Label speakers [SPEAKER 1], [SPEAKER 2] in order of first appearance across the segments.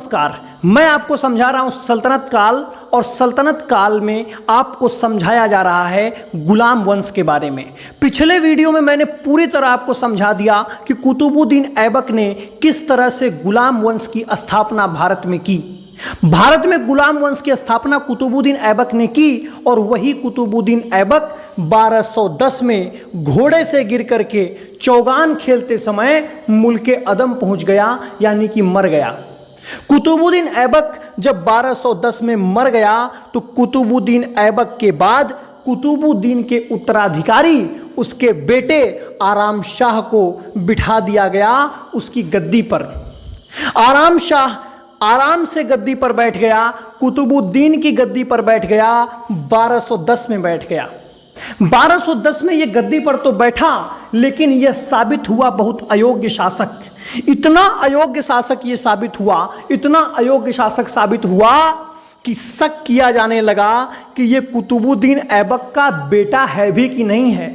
[SPEAKER 1] नमस्कार। मैं आपको समझा रहा हूं सल्तनत काल, और सल्तनत काल में आपको समझाया जा रहा है गुलाम वंश के बारे में। पिछले वीडियो में मैंने पूरी तरह आपको समझा दिया कि कुतुबुद्दीन ऐबक ने किस तरह से गुलाम वंश की स्थापना भारत में की। भारत में गुलाम वंश की स्थापना कुतुबुद्दीन ऐबक ने की, और वही कुतुबुद्दीन ऐबक 1210 में घोड़े से गिर करके चौगान खेलते समय मुल्के अदम पहुंच गया, यानी कि मर गया। कुतुबुद्दीन ऐबक जब 1210 में मर गया तो कुतुबुद्दीन ऐबक के बाद कुतुबुद्दीन के उत्तराधिकारी उसके बेटे आराम शाह को बिठा दिया गया उसकी गद्दी पर। आराम शाह आराम से गद्दी पर बैठ गया, कुतुबुद्दीन की गद्दी पर बैठ गया, 1210 में बैठ गया। 1210 में यह गद्दी पर तो बैठा, लेकिन यह साबित हुआ बहुत अयोग्य शासक। इतना अयोग्य शासक यह साबित हुआ, इतना अयोग्य शासक साबित हुआ कि शक किया जाने लगा कि यह कुतुबुद्दीन ऐबक का बेटा है भी कि नहीं है।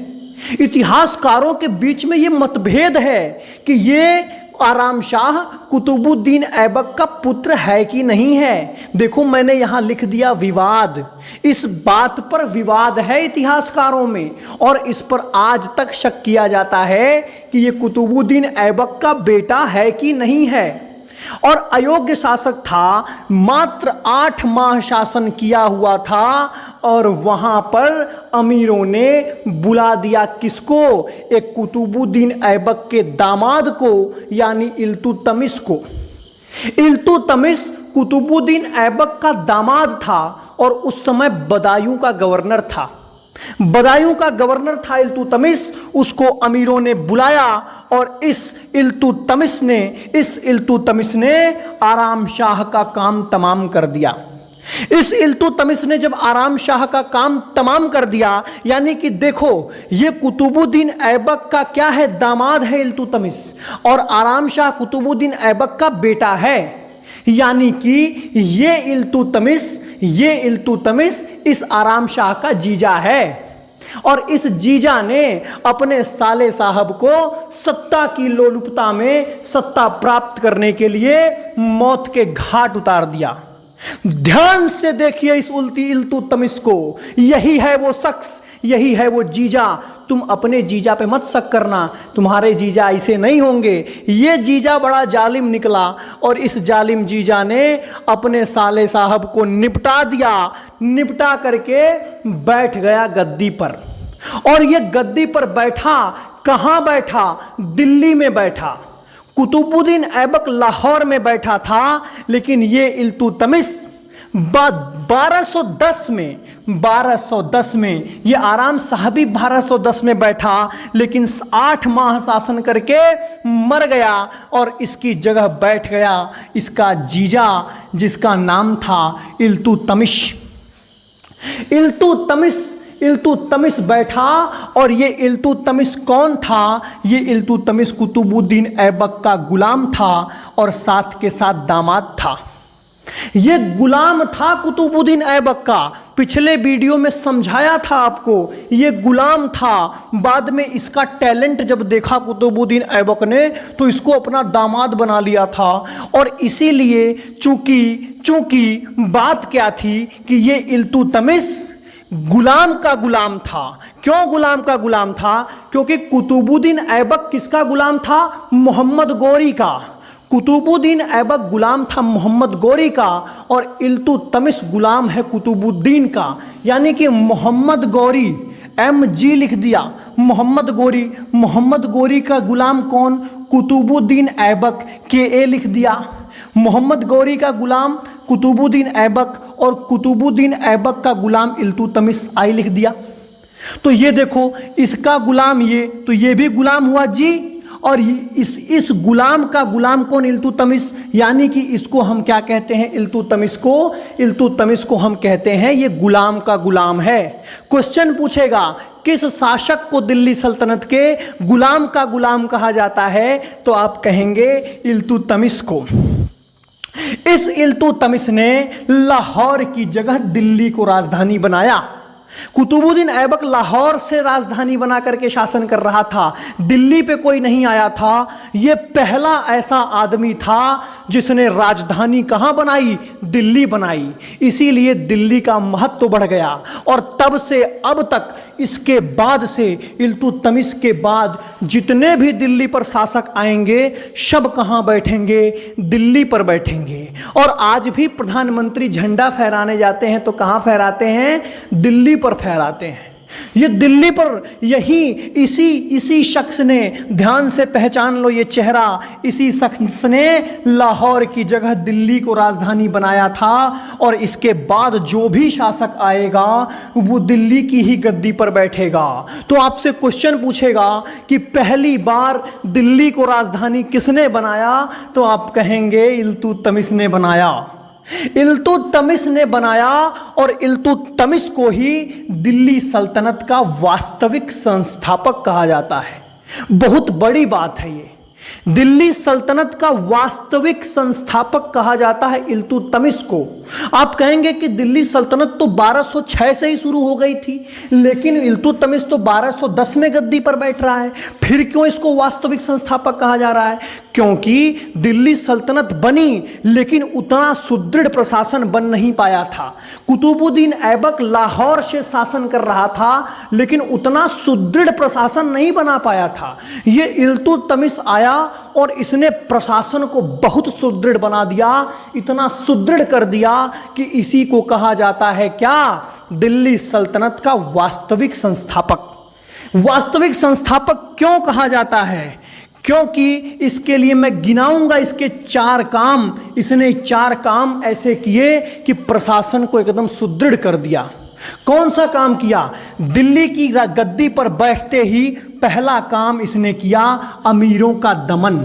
[SPEAKER 1] इतिहासकारों के बीच में यह मतभेद है कि यह आराम शाह कुतुबुद्दीन ऐबक का पुत्र है कि नहीं है। देखो मैंने यहां लिख दिया विवाद। इस बात पर विवाद है इतिहासकारों में, और इस पर आज तक शक किया जाता है कि यह कुतुबुद्दीन ऐबक का बेटा है कि नहीं है। और अयोग्य शासक था, मात्र 8 माह शासन किया हुआ था, और वहां पर अमीरों ने बुला दिया किसको? एक कुतुबुद्दीन ऐबक के दामाद को, यानी इल्तुतमिश को। इल्तुतमिश कुतुबुद्दीन ऐबक का दामाद था और उस समय बदायूं का गवर्नर था। बदायूं का गवर्नर था इल्तुतमिश। उसको अमीरों ने बुलाया, और इस इल्तुतमिश ने आराम शाह का काम तमाम कर दिया। इस इल्तुतमिश ने जब आराम शाह का काम तमाम कर दिया, यानी कि देखो ये कुतुबुद्दीन ऐबक का क्या है? दामाद है इल्तुतमिश, और आराम शाह कुतुबुद्दीन ऐबक का बेटा है, यानी कि ये इल्तुतमिश इस आराम शाह का जीजा है। और इस जीजा ने अपने साले साहब को सत्ता की लोलुपता में सत्ता प्राप्त करने के लिए मौत के घाट उतार दिया। ध्यान से देखिए इस इल्तुतमिश को। यही है वो शख्स, यही है वो जीजा। तुम अपने जीजा पे मत शक करना, तुम्हारे जीजा ऐसे नहीं होंगे। ये जीजा बड़ा जालिम निकला, और इस जालिम जीजा ने अपने साले साहब को निपटा दिया। निपटा करके बैठ गया गद्दी पर, और ये गद्दी पर बैठा कहां बैठा? दिल्ली में बैठा। कुतुबुद्दीन ऐबक लाहौर में बैठा था, लेकिन ये इल्तुतमिश 1210 में ये आराम शाह भी 1210 में बैठा, लेकिन 8 माह शासन करके मर गया, और इसकी जगह बैठ गया इसका जीजा, जिसका नाम था इल्तुतमिश। इल्तुतमिश बैठा, और ये इल्तुतमिश कौन था? ये इल्तुतमिश कुतुबुद्दीन ऐबक का गुलाम था, और साथ के साथ दामाद था। ये गुलाम था कुतुबुद्दीन ऐबक का। पिछले वीडियो में समझाया था आपको, ये गुलाम था। बाद में इसका टैलेंट जब देखा कुतुबुद्दीन ऐबक ने, तो इसको अपना दामाद बना लिया था। और इसीलिए चूंकि बात क्या थी कि ये इल्तुतमिश गुलाम का गुलाम था। क्यों गुलाम का गुलाम था? क्योंकि कुतुबुद्दीन ऐबक किसका गुलाम था? मोहम्मद गोरी का। कुतुबुद्दीन ऐबक गुलाम था मोहम्मद गोरी का, और इल्तुतमिश गुलाम है कुतुबुद्दीन का। यानी कि मोहम्मद गोरी, MG लिख दिया, मोहम्मद गोरी का गुलाम कौन? कुतुबुद्दीन ऐबक, KA लिख दिया। मोहम्मद गोरी का गुलाम कुतुबुद्दीन ऐबक, और कुतुबुद्दीन ऐबक का गुलाम इल्तुतमिश, I लिख दिया। तो ये देखो, इसका गुलाम ये, तो ये भी गुलाम हुआ जी। और इस गुलाम का गुलाम कौन? इल्तुतमिश। यानी कि इसको हम क्या कहते हैं? इल्तुतमिश को हम कहते हैं ये गुलाम का गुलाम है। क्वेश्चन पूछेगा किस शासक को दिल्ली सल्तनत के गुलाम का गुलाम कहा जाता है, तो आप कहेंगे इल्तुतमिश को। इस इल्तुतमिश ने लाहौर की जगह दिल्ली को राजधानी बनाया। कुतुबुद्दीन ऐबक लाहौर से राजधानी बना करके शासन कर रहा था, दिल्ली पे कोई नहीं आया था। यह पहला ऐसा आदमी था जिसने राजधानी कहां बनाई? दिल्ली बनाई। इसीलिए दिल्ली का महत्व बढ़ गया और तब से अब तक, इसके बाद से इल्तुतमिश के बाद जितने भी दिल्ली पर शासक आएंगे सब कहां बैठेंगे? दिल्ली पर बैठेंगे। और आज भी प्रधानमंत्री झंडा फहराने जाते हैं तो कहां फहराते हैं? दिल्ली पर फहराते हैं। ये दिल्ली पर यही इसी शख्स ने, ध्यान से पहचान लो ये चेहरा, इसी शख्स ने लाहौर की जगह दिल्ली को राजधानी बनाया था। और इसके बाद जो भी शासक आएगा वो दिल्ली की ही गद्दी पर बैठेगा। तो आपसे क्वेश्चन पूछेगा कि पहली बार दिल्ली को राजधानी किसने बनाया? तो आप कहेंगे इल्तुतमिश ने बनाया। इल्तुतमिश ने बनाया और इल्तुतमिश को ही दिल्ली सल्तनत का वास्तविक संस्थापक कहा जाता है। बहुत बड़ी बात है ये। दिल्ली सल्तनत का वास्तविक संस्थापक कहा जाता है इल्तुतमिश को। आप कहेंगे कि दिल्ली सल्तनत तो 1206 से ही शुरू हो गई थी, लेकिन इल्तुतमिश तो 1210 में गद्दी पर बैठ रहा है, फिर क्यों इसको वास्तविक संस्थापक कहा जा रहा है? क्योंकि दिल्ली सल्तनत बनी लेकिन उतना सुदृढ़ प्रशासन बन नहीं पाया था। कुतुबुद्दीन ऐबक लाहौर से शासन कर रहा था लेकिन उतना सुदृढ़ प्रशासन नहीं बना पाया था। ये इल्तुतमिश आया और इसने प्रशासन को बहुत सुदृढ़ बना दिया, इतना सुदृढ़ कर दिया कि इसी को कहा जाता है क्या? दिल्ली सल्तनत का वास्तविक संस्थापक। वास्तविक संस्थापक क्यों कहा जाता है? क्योंकि इसके लिए मैं गिनाऊंगा इसके 4 काम। इसने 4 काम ऐसे किए कि प्रशासन को एकदम सुदृढ़ कर दिया। कौन सा काम किया? दिल्ली की गद्दी पर बैठते ही पहला काम इसने किया, अमीरों का दमन।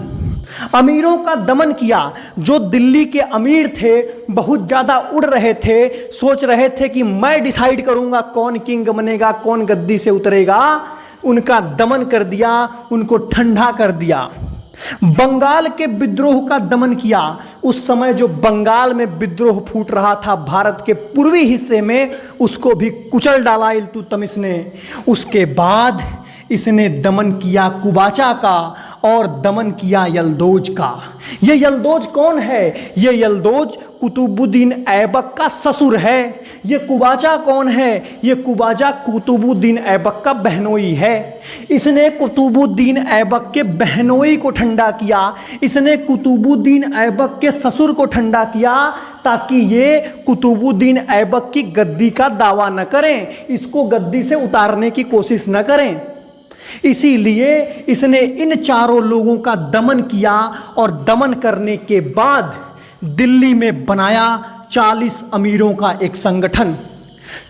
[SPEAKER 1] अमीरों का दमन किया। जो दिल्ली के अमीर थे, बहुत ज़्यादा उड़ रहे थे, सोच रहे थे कि मैं डिसाइड करूंगा कौन किंग बनेगा, कौन गद्दी से उतरेगा, उनका दमन कर दिया, उनको ठंडा कर दिया। बंगाल के विद्रोह का दमन किया। उस समय जो बंगाल में विद्रोह फूट रहा था भारत के पूर्वी हिस्से में, उसको भी कुचल डाला इल्तुतमिश ने। उसके बाद इसने दमन किया कुबाचा का और दमन किया यल्दौज का। ये यल्दौज कौन है? ये यल्दौज कुतुबुद्दीन ऐबक का ससुर है। ये कुबाचा कौन है? ये कुबाचा कुतुबुद्दीन ऐबक का बहनोई है। इसने कुतुबुद्दीन ऐबक के बहनोई को ठंडा किया। इसने कुतुबुद्दीन ऐबक के ससुर को ठंडा किया ताकि ये कुतुबुद्दीन ऐबक की गद्दी का दावा न करें, इसको गद्दी से उतारने की कोशिश न करें। इसीलिए इसने इन चारों लोगों का दमन किया और दमन करने के बाद दिल्ली में बनाया 40 अमीरों का एक संगठन।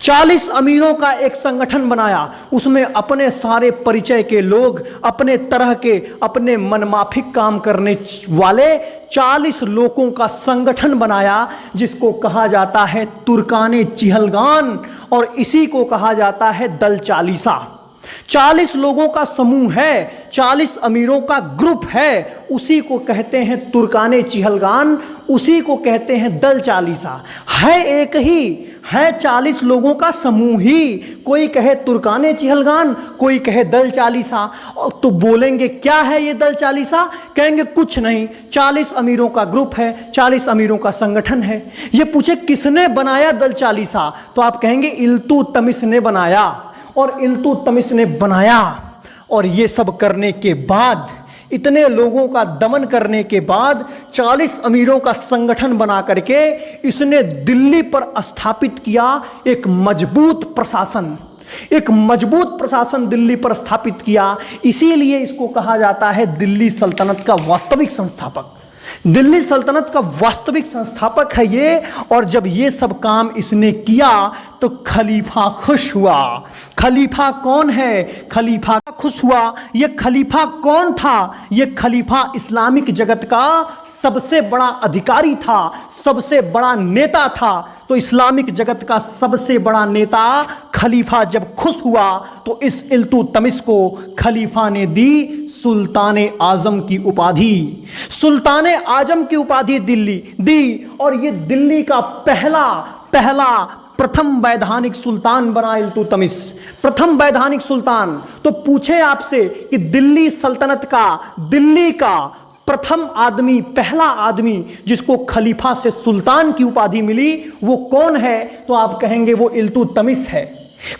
[SPEAKER 1] 40 अमीरों का एक संगठन बनाया। उसमें अपने सारे परिचय के लोग, अपने तरह के, अपने मनमाफिक काम करने वाले 40 लोगों का संगठन बनाया, जिसको कहा जाता है तुर्काने चिहलगान और इसी को कहा जाता है दल चालीसा। 40 लोगों का समूह है, 40 अमीरों का ग्रुप है, उसी को कहते हैं तुर्काने चिहलगान, उसी को कहते हैं दल चालीसा। है एक ही, है 40 लोगों का समूह ही। कोई कहे तुर्काने चिहलगान, कोई कहे दल चालीसा। तो बोलेंगे क्या है ये दल चालीसा? कहेंगे कुछ नहीं, 40 अमीरों का ग्रुप है, 40 अमीरों का संगठन है। ये पूछे किसने बनाया दल चालीसा? तो आप कहेंगे इल्तुतमिश ने बनाया। और इल्तुतमिश ने बनाया और ये सब करने के बाद, इतने लोगों का दमन करने के बाद, 40 अमीरों का संगठन बना करके इसने दिल्ली पर स्थापित किया एक मजबूत प्रशासन। एक मजबूत प्रशासन दिल्ली पर स्थापित किया। इसीलिए इसको कहा जाता है दिल्ली सल्तनत का वास्तविक संस्थापक। दिल्ली सल्तनत का वास्तविक संस्थापक है ये। और जब ये सब काम इसने किया तो खलीफा खुश हुआ। खलीफा कौन है? खलीफा खुश हुआ। ये खलीफा कौन था? ये खलीफा इस्लामिक जगत का सबसे बड़ा अधिकारी था, सबसे बड़ा नेता था। तो इस्लामिक जगत का सबसे बड़ा नेता खलीफा जब खुश हुआ तो इस इल्तुतमिश को खलीफा ने दी सुल्तान आजम की उपाधि। सुल्तान आजम की उपाधि दिल्ली दी और ये दिल्ली का पहला प्रथम वैधानिक सुल्तान बना इल्तुतमिश। प्रथम वैधानिक सुल्तान। तो पूछे आपसे कि दिल्ली सल्तनत का, दिल्ली का प्रथम आदमी, पहला आदमी जिसको खलीफा से सुल्तान की उपाधि मिली वो कौन है? तो आप कहेंगे वो इल्तुतमिश है।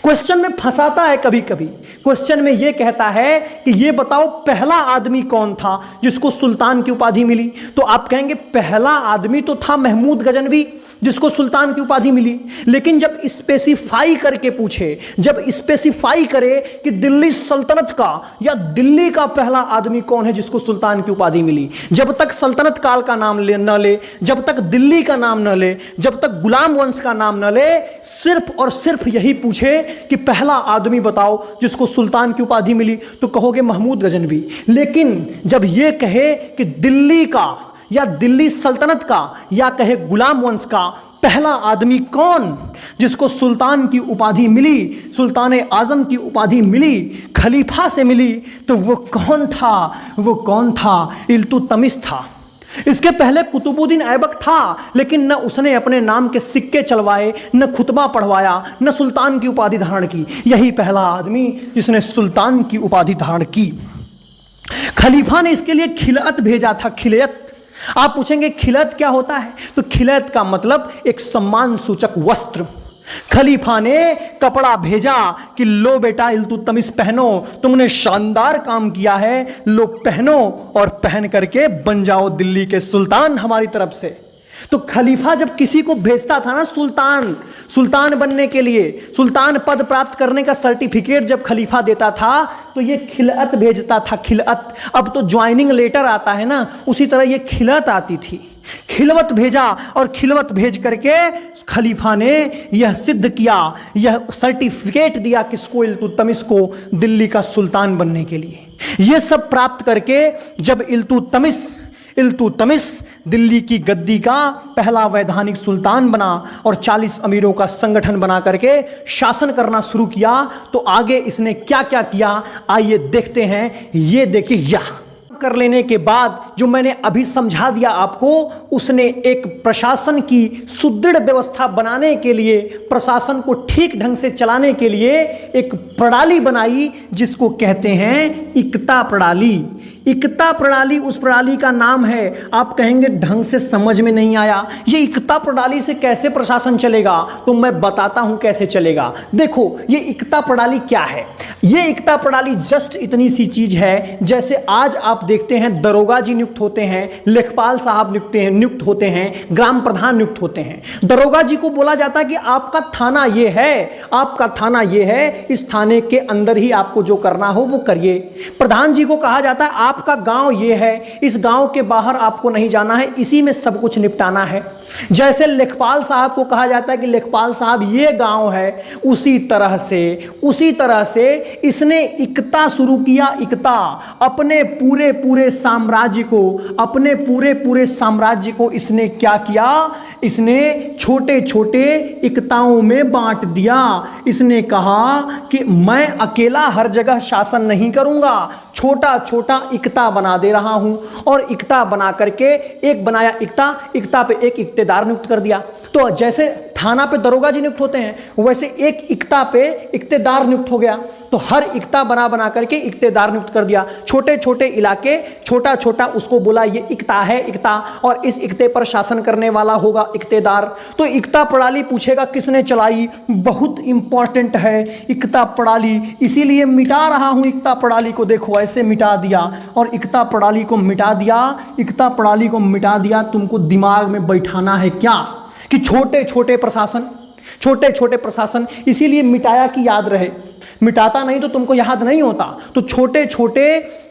[SPEAKER 1] क्वेश्चन में फंसाता है कभी कभी। क्वेश्चन में यह कहता है कि ये बताओ पहला आदमी कौन था जिसको सुल्तान की उपाधि मिली? तो आप कहेंगे पहला आदमी तो था महमूद गजनवी जिसको सुल्तान की उपाधि मिली। लेकिन जब स्पेसिफाई करके पूछे, जब स्पेसिफाई करे कि दिल्ली सल्तनत का या दिल्ली का पहला आदमी कौन है जिसको सुल्तान की उपाधि मिली, जब तक सल्तनत काल का नाम न ले, जब तक दिल्ली का नाम न ले, जब तक गुलाम वंश का नाम न ले, सिर्फ और सिर्फ यही पूछे कि पहला आदमी बताओ जिसको सुल्तान की उपाधि मिली, तो कहोगे महमूद गजनवी। लेकिन जब यह कहे कि दिल्ली का या दिल्ली सल्तनत का या कहे गुलाम वंश का पहला आदमी कौन जिसको सुल्तान की उपाधि मिली, सुल्तान आजम की उपाधि मिली, खलीफा से मिली, तो वो कौन था? वो कौन था? इल्तुतमिश था। इसके पहले कुतुबुद्दीन ऐबक था, लेकिन न उसने अपने नाम के सिक्के चलवाए, न खुतबा पढ़वाया, न सुल्तान की उपाधि धारण की। यही पहला आदमी जिसने सुल्तान की उपाधि धारण की। खलीफा ने इसके लिए खिलअत भेजा था। खिलअत, आप पूछेंगे खिलअत क्या होता है? तो खिलअत का मतलब एक सम्मान सूचक वस्त्र। खलीफा ने कपड़ा भेजा कि लो बेटा इल्तुतमिश पहनो, तुमने शानदार काम किया है, लो पहनो और पहन करके बन जाओ दिल्ली के सुल्तान हमारी तरफ से। तो खलीफा जब किसी को भेजता था ना सुल्तान बनने के लिए, सुल्तान पद प्राप्त करने का सर्टिफिकेट जब खलीफा देता था तो ये खिलअत भेजता था। खिलअत, अब तो ज्वाइनिंग लेटर आता है ना, उसी तरह ये खिलअत आती थी। खिलवत भेजा और खिलवत भेज करके खलीफा ने यह सिद्ध किया, यह सर्टिफिकेट दिया किसको? इल्तुतमिश को, दिल्ली का सुल्तान बनने के लिए। यह सब प्राप्त करके जब इल्तुतमिश दिल्ली की गद्दी का पहला वैधानिक सुल्तान बना और 40 अमीरों का संगठन बना करके शासन करना शुरू किया, तो आगे इसने क्या क्या किया आइए देखते हैं। ये देखिए, यह कर लेने के बाद जो मैंने अभी समझा दिया आपको, उसने एक प्रशासन की सुदृढ़ व्यवस्था बनाने के लिए, प्रशासन को ठीक ढंग से चलाने के लिए एक प्रणाली बनाई जिसको कहते हैं इक्ता प्रणाली। इक्ता प्रणाली उस प्रणाली का नाम है। आप कहेंगे ढंग से समझ में नहीं आया, ये इक्ता प्रणाली से कैसे प्रशासन चलेगा? तो मैं बताता हूं कैसे चलेगा। देखो, ये इक्ता प्रणाली क्या है? ये इक्ता प्रणाली जस्ट इतनी सी चीज है, जैसे आज आप देखते हैं दरोगा जी नियुक्त होते हैं, लेखपाल साहब नियुक्त होते हैं, ग्राम प्रधान नियुक्त होते हैं। दरोगा जी को बोला जाता है कि आपका थाना ये है, आपका थाना ये है, इस थाने के अंदर ही आपको जो करना हो वो करिए। प्रधान जी को कहा जाता है आपका गांव ये है, इस गांव के बाहर आपको नहीं जाना है, इसी में सब कुछ निपटाना है। जैसे लेखपाल साहब को कहा जाता है कि लेखपाल साहब ये गांव है, उसी तरह से इसने इक्ता शुरू किया। इक्ता, अपने पूरे साम्राज्य को इसने क्या किया? इसने छोटे छोटे इक्ताओं में बांट दिया। इसने कहा कि मैं अकेला हर जगह शासन नहीं करूंगा, छोटा छोटा इक्ता बना दे रहा हूं। और इक्ता बना करके एक बनाया इक्ता पे एक इक्तेदार नियुक्त कर दिया। तो जैसे थाना पे दरोगा जी नियुक्त होते हैं, वैसे एक इक्ता पे इक्तेदार नियुक्त हो गया। तो हर इक्ता बना करके इक्तेदार नियुक्त कर दिया। छोटे छोटे इलाके, छोटा छोटा उसको बोला ये इक्ता है, इक्ता, और इस इक्ते पर शासन करने वाला होगा इक्तेदार। तो इक्ता प्रणाली पूछेगा किसने चलाई? बहुत इंपॉर्टेंट है इक्ता प्रणाली, इसीलिए मिटा रहा हूं इक्ता प्रणाली को। देखो ऐसे मिटा दिया, और इक्ता प्रणाली को मिटा दिया। तुमको दिमाग में बैठाना है क्या कि छोटे छोटे प्रशासन, इसीलिए मिटाया कि याद रहे। मिटाता नहीं तो तुमको याद नहीं होता। तो छोटे छोटे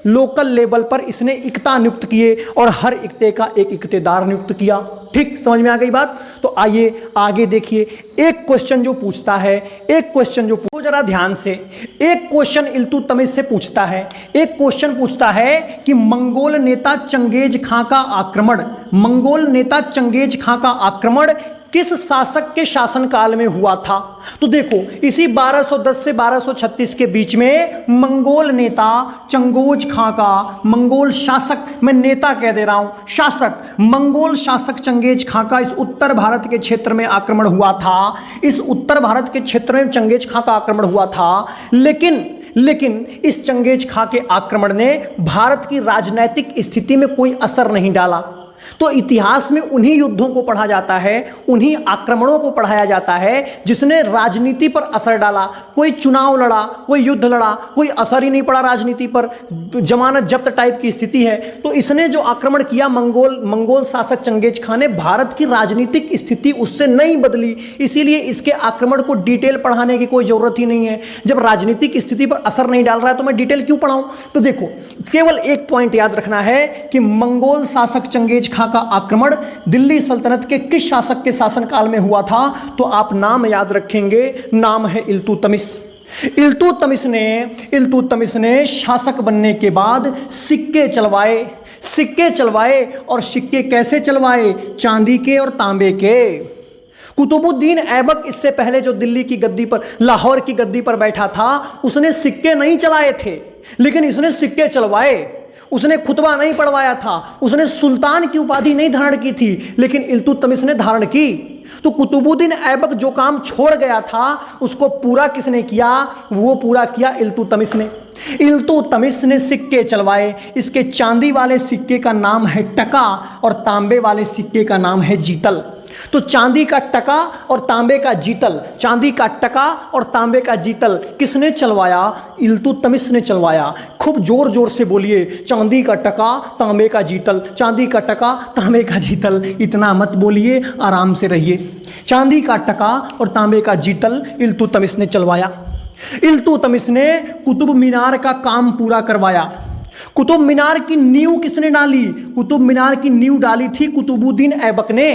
[SPEAKER 1] लोकल लेवल पर इसने इक्ता नियुक्त किए और हर इक्ते का एक इक्तेदार नियुक्त किया। ठीक, समझ में आ गई बात? तो आइए आगे देखिए। एक क्वेश्चन जो पूछता है, जरा ध्यान से, एक क्वेश्चन इल्तुतमिश से पूछता है। एक क्वेश्चन पूछता है कि मंगोल नेता चंगेज खां का आक्रमण किस शासक के शासनकाल में हुआ था? तो देखो, इसी 1210 से 1236 के बीच में मंगोल नेता चंगेज खां का, मंगोल शासक, मैं नेता कह दे रहा हूं, शासक, मंगोल शासक चंगेज खां का इस उत्तर भारत के क्षेत्र में आक्रमण हुआ था। इस उत्तर भारत के क्षेत्र में चंगेज खां का आक्रमण हुआ था। लेकिन इस चंगेज खां के आक्रमण ने भारत की राजनीतिक स्थिति में कोई असर नहीं डाला। तो इतिहास में उन्हीं युद्धों को पढ़ा जाता है, उन्हीं आक्रमणों को पढ़ाया जाता है जिसने राजनीति पर असर डाला। कोई चुनाव लड़ा, कोई युद्ध लड़ा, कोई असर ही नहीं पड़ा राजनीति पर, जमानत जब्त टाइप की स्थिति है। तो इसने जो आक्रमण किया मंगोल शासक चंगेज खां ने, भारत की राजनीतिक स्थिति उससे नहीं बदली। इसीलिए इसके आक्रमण को डिटेल पढ़ाने की कोई जरूरत ही नहीं है। जब राजनीतिक स्थिति पर असर नहीं डाल रहा है तो मैं डिटेल क्यों पढ़ाऊं। तो देखो, केवल एक पॉइंट याद रखना है कि मंगोल शासक चंगेज खां का आक्रमण दिल्ली सल्तनत के किस शासक के शासनकाल में हुआ था, तो आप नाम याद रखेंगे, नाम है इल्तुतमिश। इल्तुतमिश ने शासक बनने के बाद सिक्के चलवाए और सिक्के कैसे चलवाए, चांदी के और तांबे के। कुतुबुद्दीन ऐबक इससे पहले जो दिल्ली की गद्दी पर, लाहौर की गद्दी पर बैठा था, उसने सिक्के नहीं चलाए थे, लेकिन इसने सिक्के चलवाए। उसने खुतबा नहीं पढ़वाया था, उसने सुल्तान की उपाधि नहीं धारण की थी, लेकिन इल्तुतमिश ने धारण की। तो कुतुबुद्दीन ऐबक जो काम छोड़ गया था उसको पूरा किसने किया, वो पूरा किया इल्तुतमिश ने। इल्तुतमिश ने सिक्के चलवाए। इसके चांदी वाले सिक्के का नाम है टका और तांबे वाले सिक्के का नाम है जीतल। तो चांदी का टका और तांबे का जीतल, चांदी का टका और तांबे का जीतल किसने चलवाया, इल्तुतमिश ने चलवाया। खूब जोर जोर से बोलिए, चांदी का टका तांबे का जीतल, चांदी का टका तांबे का जीतल। इतना मत बोलिए, आराम से रहिए। चांदी का टका और तांबे का जीतल इल्तुतमिश ने चलवाया। इल्तुतमिश ने कुतुब मीनार का काम पूरा करवाया। कुतुब मीनार की नींव किसने डाली, कुतुब मीनार की नींव डाली थी कुतुबुद्दीन ऐबक ने।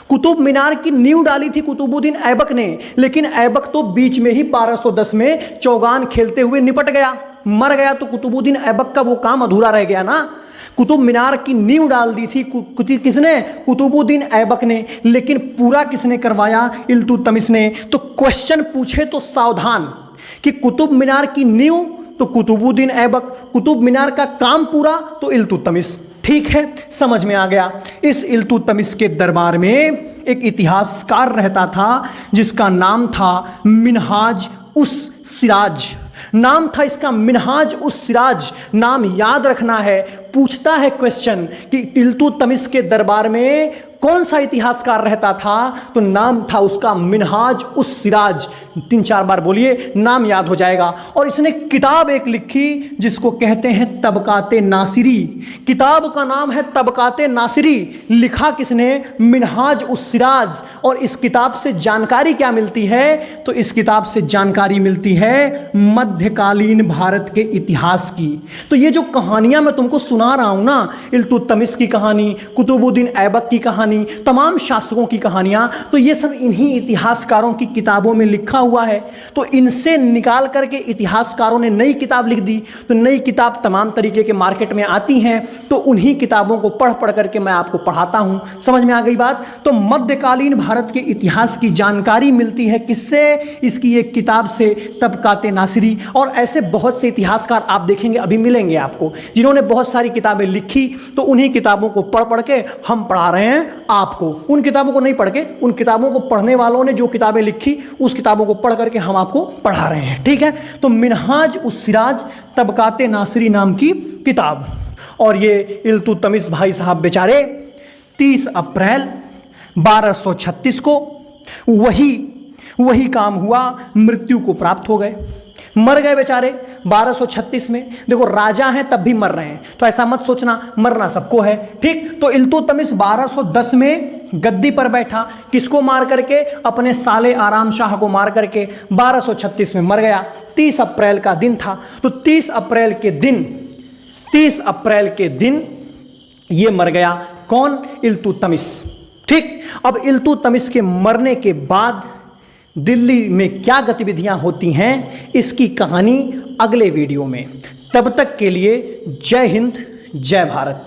[SPEAKER 1] कुतुब मीनार की नींव डाली थी कुतुबुद्दीन ऐबक ने, लेकिन ऐबक तो बीच में ही 1210 में चौगान खेलते हुए निपट गया, मर गया। तो कुतुबुद्दीन ऐबक का वो काम अधूरा रह गया ना। कुतुब मीनार की नींव डाल दी थी किसने, कुतुबुद्दीन ऐबक ने, लेकिन पूरा किसने करवाया, इल्तुतमिश ने। तो क्वेश्चन पूछे तो सावधान कि कुतुब मीनार की नींव तो कुतुबुद्दीन ऐबक, कुतुब मीनार का काम पूरा तो इल्तुतमिश। ठीक है, समझ में आ गया। इस इल्तुतमिश के दरबार में एक इतिहासकार रहता था जिसका नाम था मिनहाज उस सिराज। नाम था इसका मिनहाज उस सिराज। नाम याद रखना है, पूछता है क्वेश्चन कि इल्तुतमिश के दरबार में कौन सा इतिहासकार रहता था, तो नाम था उसका मिनहाज उस सिराज। 3-4 बार बोलिए, नाम याद हो जाएगा। और इसने किताब एक लिखी जिसको कहते हैं तबकाते नासिरी। किताब का नाम है तबकाते नासिरी। लिखा किसने, मिनहाज उस सिराज। और इस किताब से जानकारी क्या मिलती है, तो इस किताब से जानकारी मिलती है मध्यकालीन भारत के इतिहास की। तो ये जो कहानियां मैं तुमको सुना रहा हूं ना, इल्तुतमिश की कहानी, कुतुबुद्दीन ऐबक की कहानी, तमाम शासकों की कहानियां, तो ये सब इन्हीं इतिहासकारों की किताबों में लिखा हुआ है। तो इनसे निकाल करके इतिहासकारों ने नई किताब लिख दी। तो नई किताब तमाम तरीके के मार्केट में आती हैं, तो उन्हीं किताबों को पढ़ पढ़ करके मैं आपको पढ़ाता हूं। समझ में आ गई बात। तो मध्यकालीन भारत के इतिहास की जानकारी मिलती है किससे, इसकी एक किताब से, तबकाते नासिरी। और ऐसे बहुत से इतिहासकार आप देखेंगे अभी मिलेंगे आपको जिन्होंने बहुत सारी किताबें लिखी। तो उन्हीं किताबों को पढ़ पढ़ के हम पढ़ा रहे हैं आपको। उन किताबों को नहीं पढ़ के, उन किताबों को पढ़ने वालों ने जो किताबें लिखी उस किताबों को पढ़ करके हम आपको पढ़ा रहे हैं। ठीक है, तो मिनहाज उस सिराज तबकाते नासिरी नाम की किताब। और ये इल्तुतमिश भाई साहब बेचारे 30 अप्रैल 1236 को वही काम हुआ, मृत्यु को प्राप्त हो गए, मर गए बेचारे 1236 में। देखो, राजा हैं तब भी मर रहे हैं, तो ऐसा मत सोचना मरना सबको है। ठीक, तो इल्तुतमिश 1210 में गद्दी पर बैठा, किसको मार करके, अपने साले आराम शाह को मार करके 1236 में मर गया। 30 अप्रैल का दिन था। तो 30 अप्रैल के दिन ये मर गया। कौन, इल्तुतमिश। ठीक, अब इल्तुतमिश के मरने के बाद दिल्ली में क्या गतिविधियां होती हैं, इसकी कहानी अगले वीडियो में। तब तक के लिए जय हिंद, जय भारत।